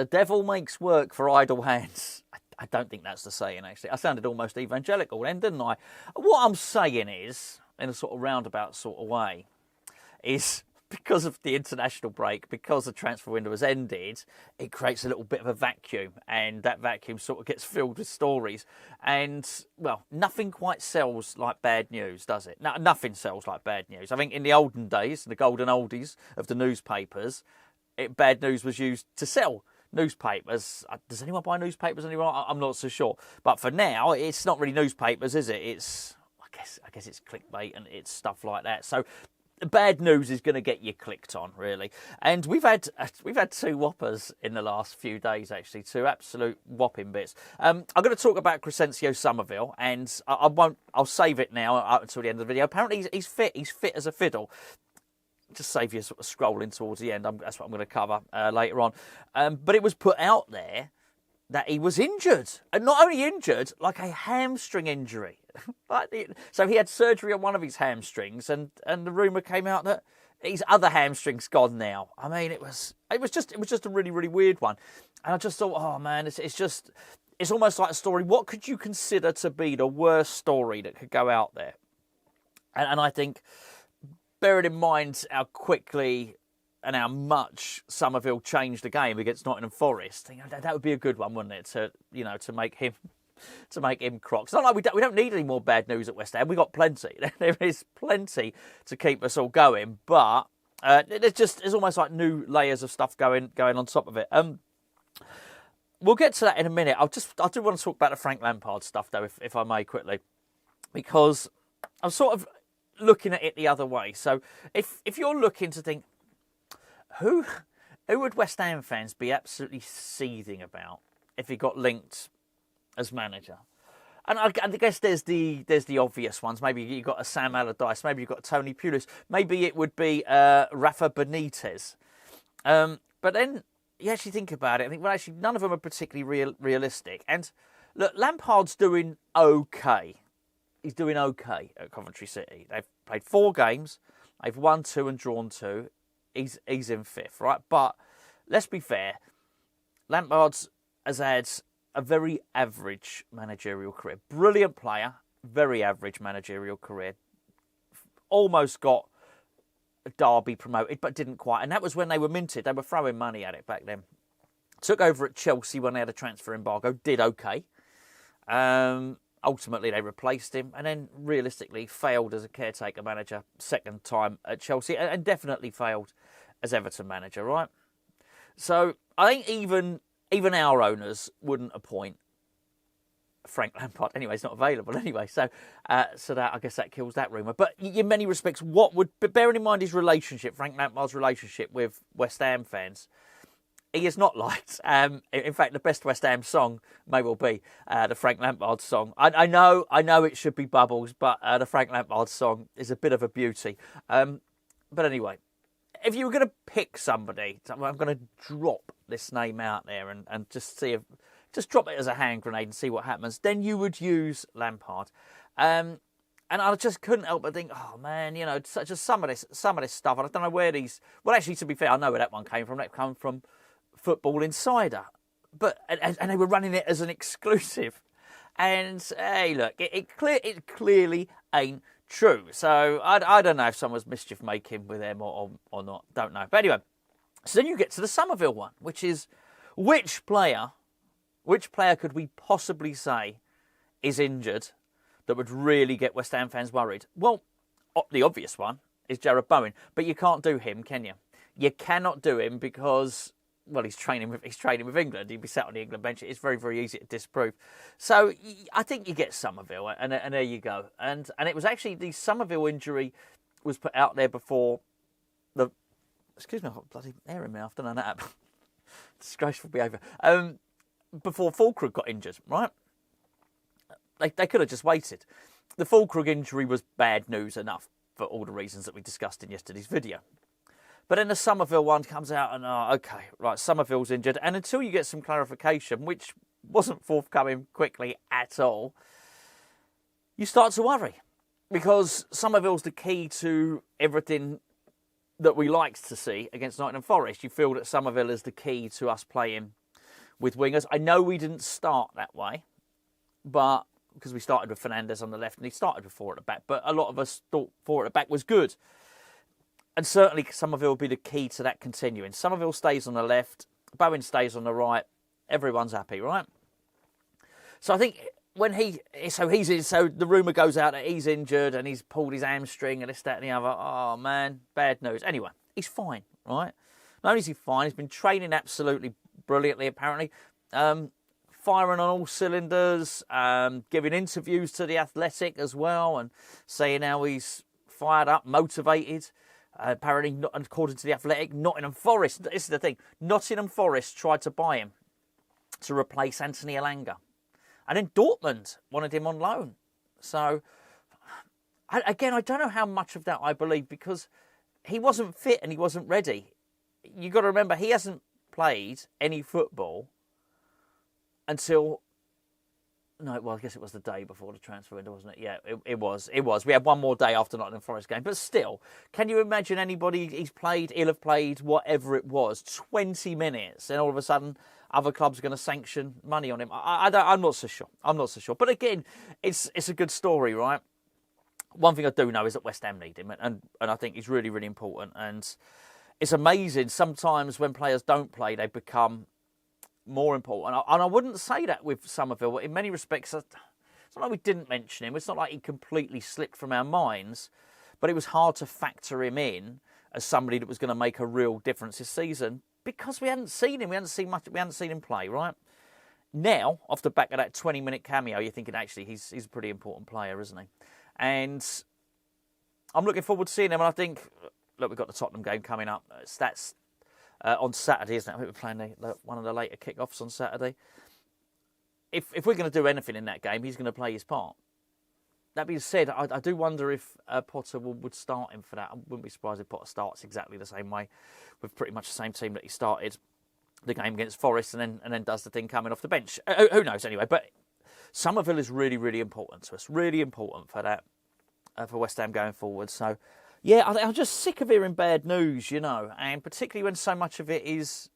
the devil makes work for idle hands. I don't think that's the saying, actually. I sounded almost evangelical then, didn't I? What I'm saying is, in a sort of roundabout sort of way, is because of the international break, because the transfer window has ended, it creates a little bit of a vacuum, and that vacuum sort of gets filled with stories. And, well, nothing quite sells like bad news, does it? No, nothing sells like bad news. I think in the olden days, the golden oldies of the newspapers, bad news was used to sell newspapers. Does anyone buy newspapers anymore? I'm not so sure. But for now, it's not really newspapers, is it? It's, I guess it's clickbait and it's stuff like that. So bad news is going to get you clicked on, really. And we've had two whoppers in the last few days, actually, two absolute whopping bits. I'm going to talk about Crysencio Summerville, and I'll save it now until the end of the video. Apparently he's fit as a fiddle. Just save you sort of scrolling towards the end. That's what I'm going to cover later on. But it was put out there that he was injured. And not only injured, like a hamstring injury. So he had surgery on one of his hamstrings, and the rumour came out that his other hamstring's gone now. I mean, it was just a really, really weird one. And I just thought, oh man, it's almost like a story. What could you consider to be the worst story that could go out there? And I think, bearing in mind how quickly and how much Summerville changed the game against Nottingham Forest, that would be a good one, wouldn't it? To make him crocs. Not like we don't need any more bad news at West Ham. We got plenty. There is plenty to keep us all going, but there's almost like new layers of stuff going on top of it. We'll get to that in a minute. I do want to talk about the Frank Lampard stuff though, if I may quickly, because I'm sort of looking at it the other way. So if you're looking to think, who would West Ham fans be absolutely seething about if he got linked as manager? And I guess there's the obvious ones. Maybe you've got a Sam Allardyce. Maybe you've got Tony Pulis. Maybe it would be Rafa Benitez. But then you actually think about it. I think, well, actually, none of them are particularly realistic. And look, Lampard's doing okay. He's doing okay at Coventry City. They've played 4 games. They've won 2 and drawn 2. He's in 5th, right? But let's be fair. Lampard has had a very average managerial career. Brilliant player, very average managerial career. Almost got Derby promoted, but didn't quite. And that was when they were minted. They were throwing money at it back then. Took over at Chelsea when they had a transfer embargo. Did okay. Ultimately, they replaced him, and then realistically failed as a caretaker manager second time at Chelsea, and definitely failed as Everton manager, right? So I think even our owners wouldn't appoint Frank Lampard. Anyway, he's not available anyway, so that I guess that kills that rumour. But in many respects, but bearing in mind his relationship, Frank Lampard's relationship with West Ham fans, he is not liked. In fact, the best West Ham song may well be the Frank Lampard song. I know it should be Bubbles, but the Frank Lampard song is a bit of a beauty. But anyway, if you were going to pick somebody, I'm going to drop this name out there and just just drop it as a hand grenade and see what happens. Then you would use Lampard. And I just couldn't help but think, oh man, just some of this stuff. And I don't know where these. Well, actually, to be fair, I know where that one came from. That came from Football Insider, but and they were running it as an exclusive. And hey, look, it clearly ain't true. So I don't know if someone's mischief making with them or not. Don't know. But anyway, so then you get to the Summerville one, which is which player could we possibly say is injured that would really get West Ham fans worried? Well, the obvious one is Jarrod Bowen, but you can't do him, can you? You cannot do him because, well, he's training with England. He'd be sat on the England bench. It's very, very easy to disprove. So I think you get Summerville, and there you go. And it was actually the Summerville injury was put out there before the. Excuse me, I've got bloody air in my mouth. Don't know that. Disgraceful behaviour. Before Fulkrug got injured, right? They could have just waited. The Fulkrug injury was bad news enough for all the reasons that we discussed in yesterday's video. But then the Summerville one comes out and, okay, right, Summerville's injured. And until you get some clarification, which wasn't forthcoming quickly at all, you start to worry. Because Summerville's the key to everything that we liked to see against Nottingham Forest. You feel that Summerville is the key to us playing with wingers. I know we didn't start that way, but because we started with Fernandes on the left and he started with 4 at the back, but a lot of us thought 4 at the back was good. And certainly Summerville will be the key to that continuing. Summerville stays on the left, Bowen stays on the right, everyone's happy, right? So I think when so the rumour goes out that he's injured and he's pulled his hamstring and this, that and the other. Oh man, bad news. Anyway, he's fine, right? Not only is he fine, he's been training absolutely brilliantly apparently. Firing on all cylinders, giving interviews to The Athletic as well and saying how he's fired up, motivated. Apparently, according to The Athletic, Nottingham Forest, this is the thing, Nottingham Forest tried to buy him to replace Anthony Elanga. And then Dortmund wanted him on loan. So, again, I don't know how much of that I believe because he wasn't fit and he wasn't ready. You've got to remember, he hasn't played any football until... No, well, I guess it was the day before the transfer window, wasn't it? Yeah, it was. We had one more day after Nottingham Forest game. But still, can you imagine anybody he'll have played, whatever it was, 20 minutes, and all of a sudden other clubs are going to sanction money on him? I'm not so sure. But again, it's a good story, right? One thing I do know is that West Ham need him, and I think he's really, really important. And it's amazing, sometimes when players don't play, they become more important. And I wouldn't say that with Summerville. In many respects, it's not like we didn't mention him. It's not like he completely slipped from our minds. But it was hard to factor him in as somebody that was going to make a real difference this season because we hadn't seen him. We hadn't seen him play, right? Now, off the back of that 20-minute cameo, you're thinking, actually, he's a pretty important player, isn't he? And I'm looking forward to seeing him. And I think, look, we've got the Tottenham game coming up. That's on Saturday, isn't it? I think we're playing one of the later kick-offs on Saturday. If we're going to do anything in that game, he's going to play his part. That being said, I do wonder if Potter would start him for that. I wouldn't be surprised if Potter starts exactly the same way, with pretty much the same team that he started the game against Forest, and then does the thing coming off the bench. Who knows, anyway. But Summerville is really, really important to us. Really important for that, for West Ham going forward. So, yeah, I'm just sick of hearing bad news, and particularly when so much of it is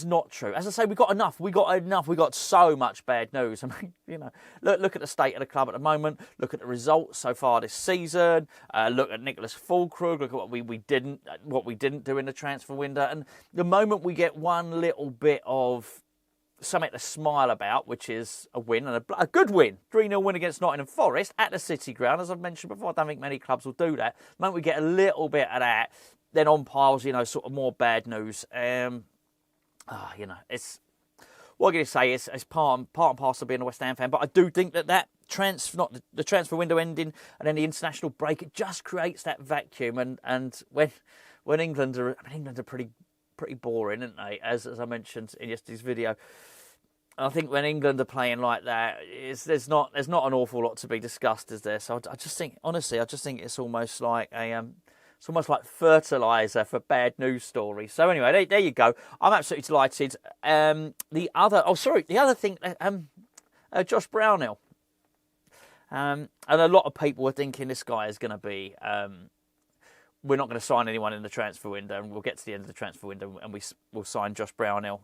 not true. As I say, we got enough. We got so much bad news. I mean, look at the state of the club at the moment. Look at the results so far this season. Look at Nicholas Füllkrug. Look at what we didn't do in the transfer window. And the moment we get one little bit of something to smile about, which is a win, and a good win, 3-0 win against Nottingham Forest at the City Ground. As I've mentioned before, I don't think many clubs will do that. The moment we get a little bit of that, then on piles, sort of more bad news. It's what can you say? It's part and parcel of being a West Ham fan. But I do think that the transfer window ending and then the international break, it just creates that vacuum. And when England are pretty boring, aren't they? As I mentioned in yesterday's video, I think when England are playing like that, there's not an awful lot to be discussed, is there? So I just think, honestly, it's almost like it's almost like fertiliser for bad news stories. So anyway, there you go. I'm absolutely delighted. The other thing, Josh Brownhill. And a lot of people were thinking this guy is going to be... we're not going to sign anyone in the transfer window, and we'll get to the end of the transfer window and we'll sign Josh Brownhill.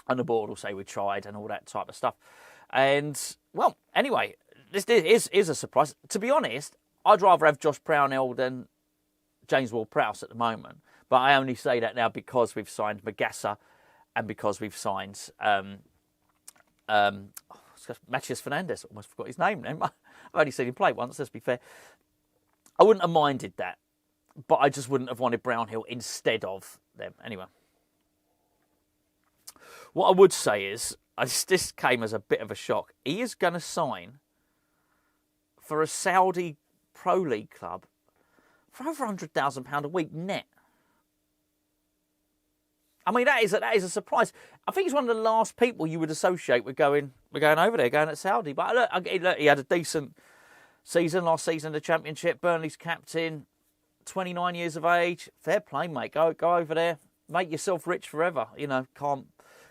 And the board will say we tried and all that type of stuff. And, well, anyway, this is a surprise. To be honest, I'd rather have Josh Brownhill than James Ward-Prowse at the moment. But I only say that now because we've signed Magassa and because we've signed Matías Fernandes. Almost forgot his name then. I've only seen him play once, let's be fair. I wouldn't have minded that, but I just wouldn't have wanted Brownhill instead of them. Anyway. What I would say is, this came as a bit of a shock. He is going to sign for a Saudi Pro League club for over £100,000 a week net. I mean, that is a surprise. I think he's one of the last people you would associate with going over there, going at Saudi. But look, he had a decent season last season in the Championship. Burnley's captain, 29 years of age. Fair play, mate. Go over there, make yourself rich forever.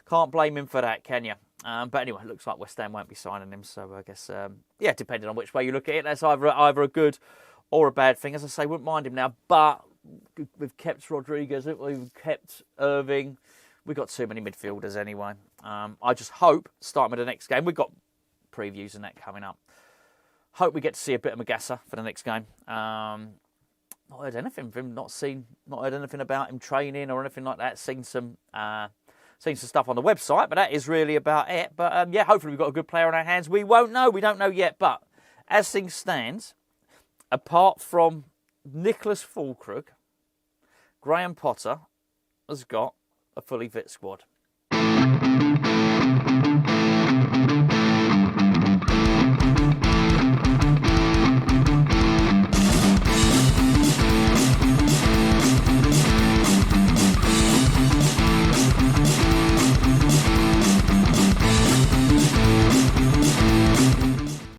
Can't blame him for that, can you? But anyway, it looks like West Ham won't be signing him. So I guess, depending on which way you look at it, that's either a good or a bad thing. As I say, wouldn't mind him now. But we've kept Rodriguez, we've kept Irving. We've got too many midfielders anyway. I just hope, starting with the next game, we've got previews and that coming up. Hope we get to see a bit of Magassa for the next game. Not heard anything from him. Not heard anything about him training or anything like that. Seen some stuff on the website, but that is really about it. But yeah, hopefully we've got a good player on our hands. We won't know. We don't know yet. But as things stand, apart from Nicholas Fulkrug, Graham Potter has got a fully fit squad.